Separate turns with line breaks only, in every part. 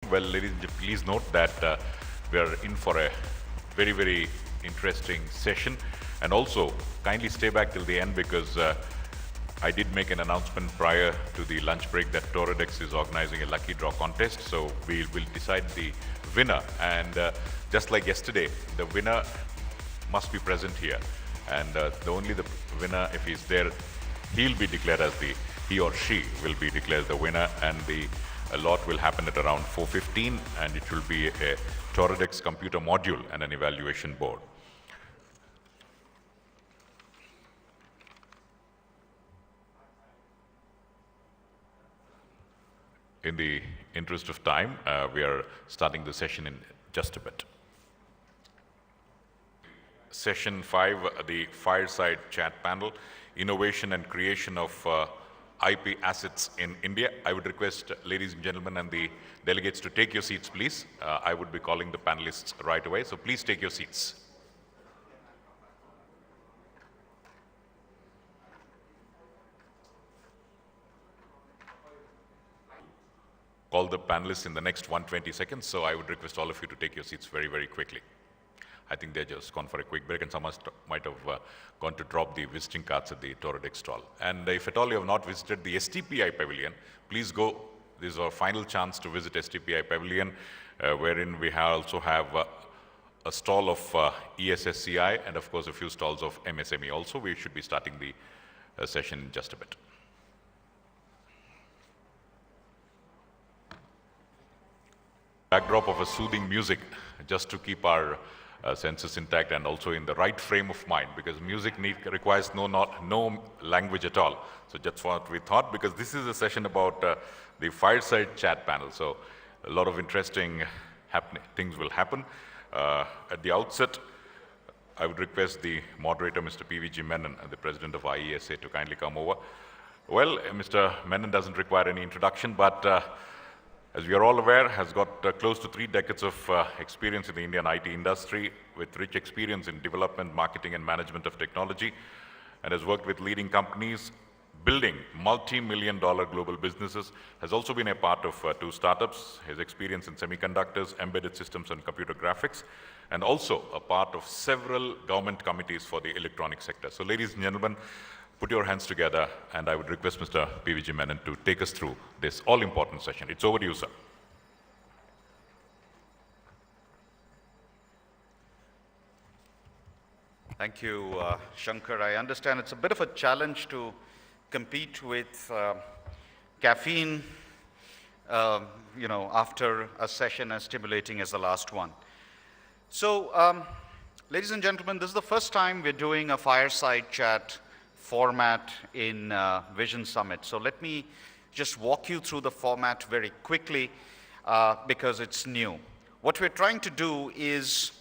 Well, ladies and gentlemen, please note that we are in for a very, very interesting session. And also, kindly stay back till the end because I did make an announcement prior to the lunch break that Toradex is organizing a lucky draw contest. So we will decide the winner. And just like yesterday, the winner must be present here. And only the winner, if he's there, he'll be declared as he or she will be declared the winner. And the lot will happen at around 4:15, and it will be a Toradex computer module and an evaluation board. In the interest of time, we are starting the session in just a bit. Session 5, the fireside chat panel, innovation and creation of IP assets in India. I would request ladies and gentlemen and the delegates to take your seats, please. I would be calling the panelists right away, so please take your seats. Call the panelists in the next 120 seconds, so I would request all of you to take your seats very, very quickly. I think they're just gone for a quick break, and some might have gone to drop the visiting cards at the Toradex stall. And if at all you have not visited the STPI Pavilion, please go. This is our final chance to visit STPI Pavilion, wherein we also have a stall of ESSCI and, of course, a few stalls of MSME also. We should be starting the session in just a bit. Backdrop of a soothing music, just to keep our senses intact and also in the right frame of mind, because music requires no language at all. So that's what we thought, because this is a session about the fireside chat panel. So a lot of interesting things will happen. At the outset, I would request the moderator, Mr. PVG Menon, the president of Iesa, to kindly come over. Well, Mr. Menon doesn't require any introduction, but as we are all aware, has got close to 3 decades of experience in the Indian IT industry, with rich experience in development, marketing, and management of technology, and has worked with leading companies, building multi-million-dollar global businesses, has also been a part of 2 startups, his experience in semiconductors, embedded systems, and computer graphics, and also a part of several government committees for the electronic sector. So, ladies and gentlemen, put your hands together, and I would request Mr. PVG Menon to take us through this all-important session. It's over to you, sir.
Thank you, Shankar. I understand it's a bit of a challenge to compete with caffeine, after a session as stimulating as the last one. So, ladies and gentlemen, this is the first time we're doing a fireside chat format in Vision Summit. So let me just walk you through the format very quickly because it's new. What we're trying to do is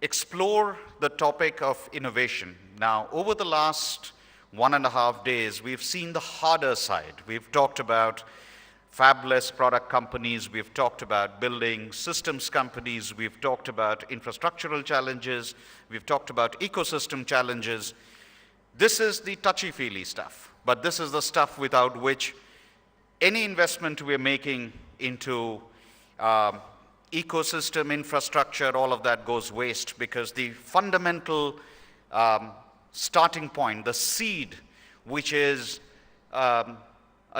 explore the topic of innovation. Now, over the last 1.5 days, we've seen the harder side. We've talked about fabless product companies, we've talked about building systems companies, we've talked about infrastructural challenges, we've talked about ecosystem challenges. This is the touchy-feely stuff, but this is the stuff without which any investment we're making into ecosystem, infrastructure, all of that goes waste, because the fundamental starting point, the seed, which is a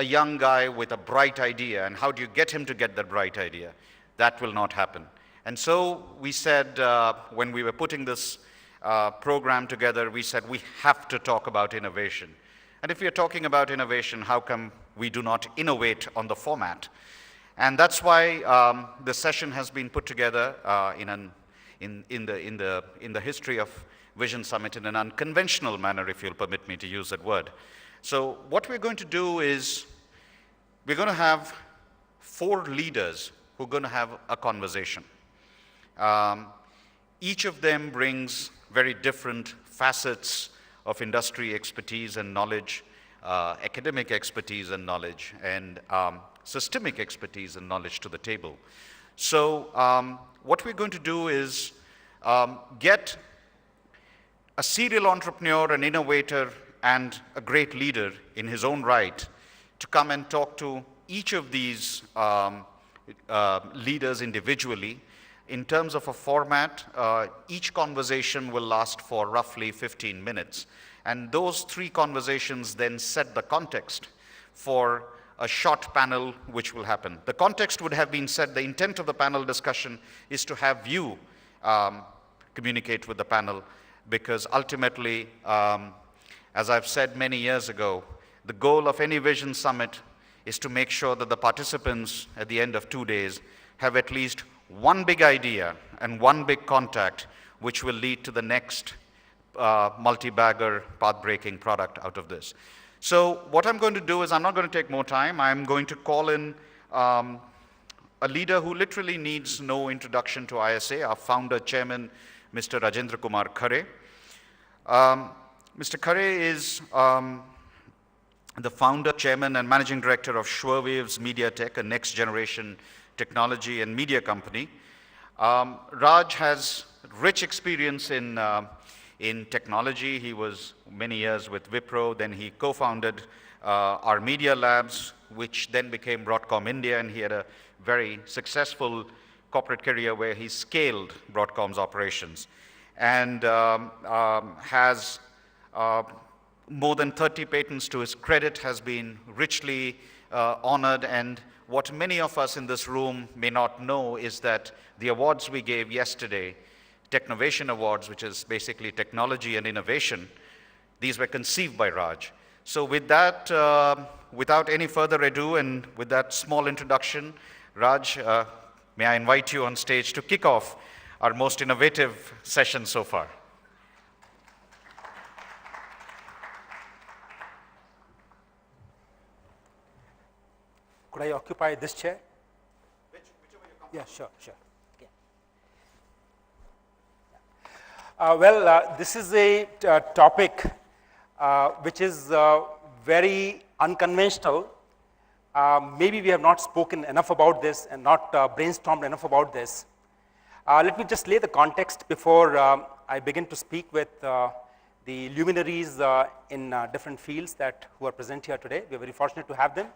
young guy with a bright idea, and how do you get him to get that bright idea? That will not happen. And so we said, when we were putting this program together, we said we have to talk about innovation. And if we are talking about innovation, how come we do not innovate on the format? And that's why the session has been put together in the history of Vision Summit in an unconventional manner, if you'll permit me to use that word. So what we're going to do is we're going to have 4 leaders who are going to have a conversation. Each of them brings very different facets of industry expertise and knowledge, academic expertise and knowledge, and systemic expertise and knowledge to the table. So what we're going to do is get a serial entrepreneur, an innovator, and a great leader in his own right to come and talk to each of these leaders individually. In terms of a format, each conversation will last for roughly 15 minutes. And those 3 conversations then set the context for a short panel which will happen. The context would have been set, the intent of the panel discussion is to have you communicate with the panel, because ultimately, as I've said many years ago, the goal of any Vision Summit is to make sure that the participants at the end of 2 days have at least one big idea and one big contact which will lead to the next multi-bagger path-breaking product out of this. So what I'm going to do is I'm not going to take more time. I'm going to call in a leader who literally needs no introduction to Iesa, our founder, chairman, Mr. Rajendra Kumar Khare. Mr. Khare is the founder, chairman, and managing director of SureWaves Media Tech, a next-generation technology and media company. Raj has rich experience in technology. He was many years with Wipro, then he co-founded our media labs, which then became Broadcom India, and he had a very successful corporate career where he scaled Broadcom's operations, and has more than 30 patents to his credit, has been richly honored. And what many of us in this room may not know is that the awards we gave yesterday, Technovation Awards, which is basically technology and innovation, these were conceived by Raj. So with that, without any further ado, and with that small introduction, Raj, may I invite you on stage to kick off our most innovative session so far.
Could I occupy this chair? Whichever you come. Yeah, sure. Okay. This is a topic which is very unconventional. Maybe we have not spoken enough about this and not brainstormed enough about this. Let me just lay the context before I begin to speak with the luminaries in different fields who are present here today. We are very fortunate to have them.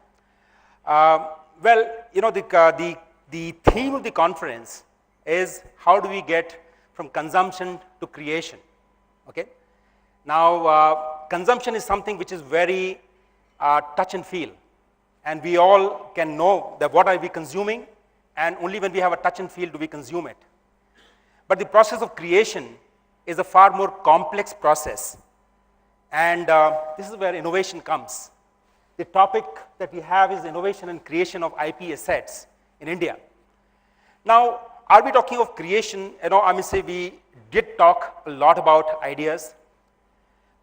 The theme of the conference is how do we get from consumption to creation, okay? Now, consumption is something which is very touch and feel, and we all can know that what are we consuming, and only when we have a touch and feel do we consume it. But the process of creation is a far more complex process, and this is where innovation comes. The topic that we have is innovation and creation of IP assets in India. Now, are we talking of creation? I may say we did talk a lot about ideas,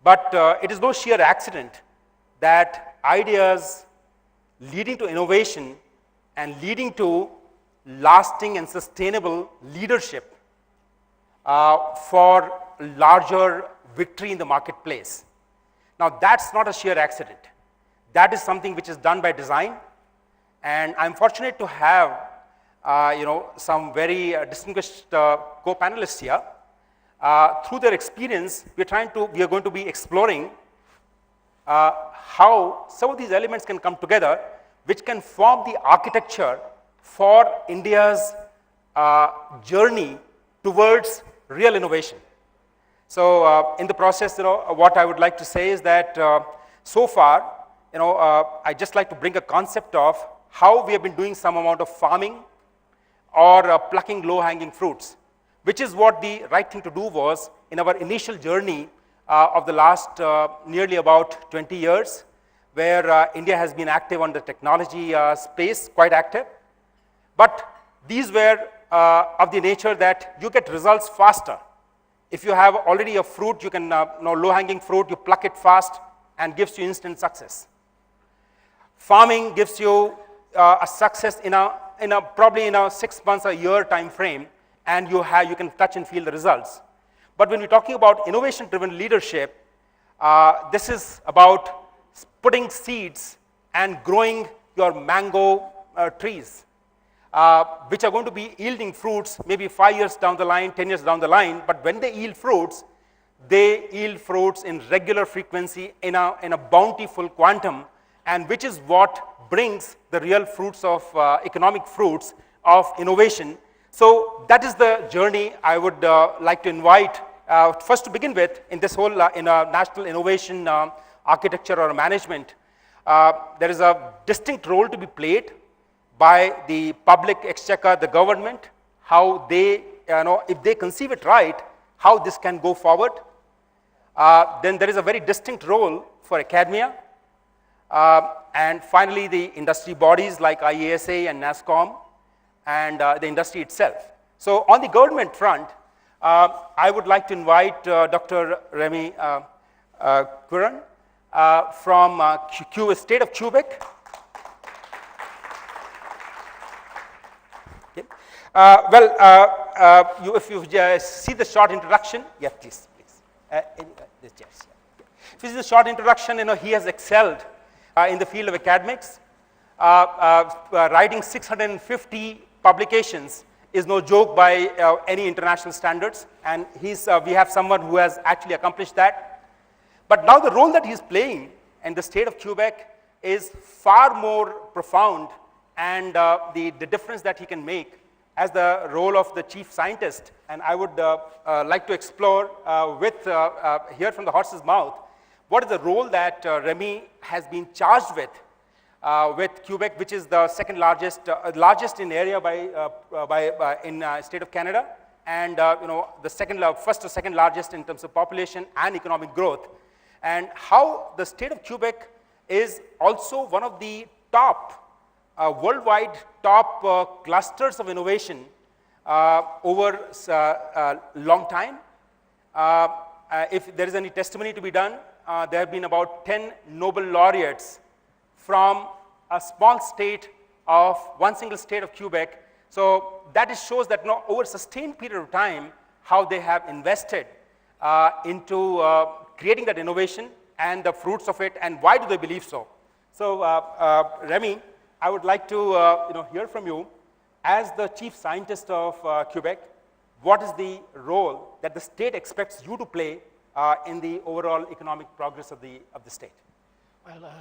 but it is no sheer accident that ideas leading to innovation and leading to lasting and sustainable leadership for larger victory in the marketplace. Now, that's not a sheer accident. That is something which is done by design, and I'm fortunate to have some very distinguished co-panelists here. Through their experience, we are going to be exploring how some of these elements can come together, which can form the architecture for India's journey towards real innovation. So, in the process, what I would like to say is that so far, I just like to bring a concept of how we have been doing some amount of farming or plucking low-hanging fruits, which is what the right thing to do was in our initial journey of the last nearly about 20 years, where India has been active on the technology space, quite active. But these were of the nature that you get results faster. If you have already a fruit, you can, low-hanging fruit, you pluck it fast and gives you instant success. Farming gives you a success in probably in a 6 months, a year time frame, and you can touch and feel the results. But when we're talking about innovation-driven leadership, this is about putting seeds and growing your mango trees, which are going to be yielding fruits maybe 5 years down the line, 10 years down the line. But when they yield fruits, they yield fruits in regular frequency, in a bountiful quantum, and which is what brings the real fruits of economic fruits of innovation. So that is the journey I would like to invite, first to begin with, in this whole in a national innovation architecture or management. There is a distinct role to be played by the public exchequer, the government, how they, if they conceive it right, how this can go forward. Then there is a very distinct role for academia. And finally, the industry bodies like Iesa and NASSCOM, and the industry itself. So on the government front, I would like to invite Dr. Remy Quiran from state of Quebec. Okay. If you see the short introduction, yes, please. This, yes, yeah. If you see the short introduction, he has excelled in the field of academics. Writing 650 publications is no joke by any international standards, and we have someone who has actually accomplished that. But now the role that he's playing in the state of Quebec is far more profound, and the difference that he can make as the role of the chief scientist. And I would like to explore hear from the horse's mouth, what is the role that Remy has been charged with Quebec, which is the second largest in area in state of Canada, and the first or second largest in terms of population and economic growth, and how the state of Quebec is also one of the top worldwide top clusters of innovation over a long time. If there is any testimony to be done, there have been about 10 Nobel laureates from a small state of one single state of Quebec. So that shows that over a sustained period of time, how they have invested into creating that innovation and the fruits of it, and why do they believe so. So Remy, I would like to hear from you as the chief scientist of Quebec. What is the role that the state expects you to play in the overall economic progress of the state?
Well,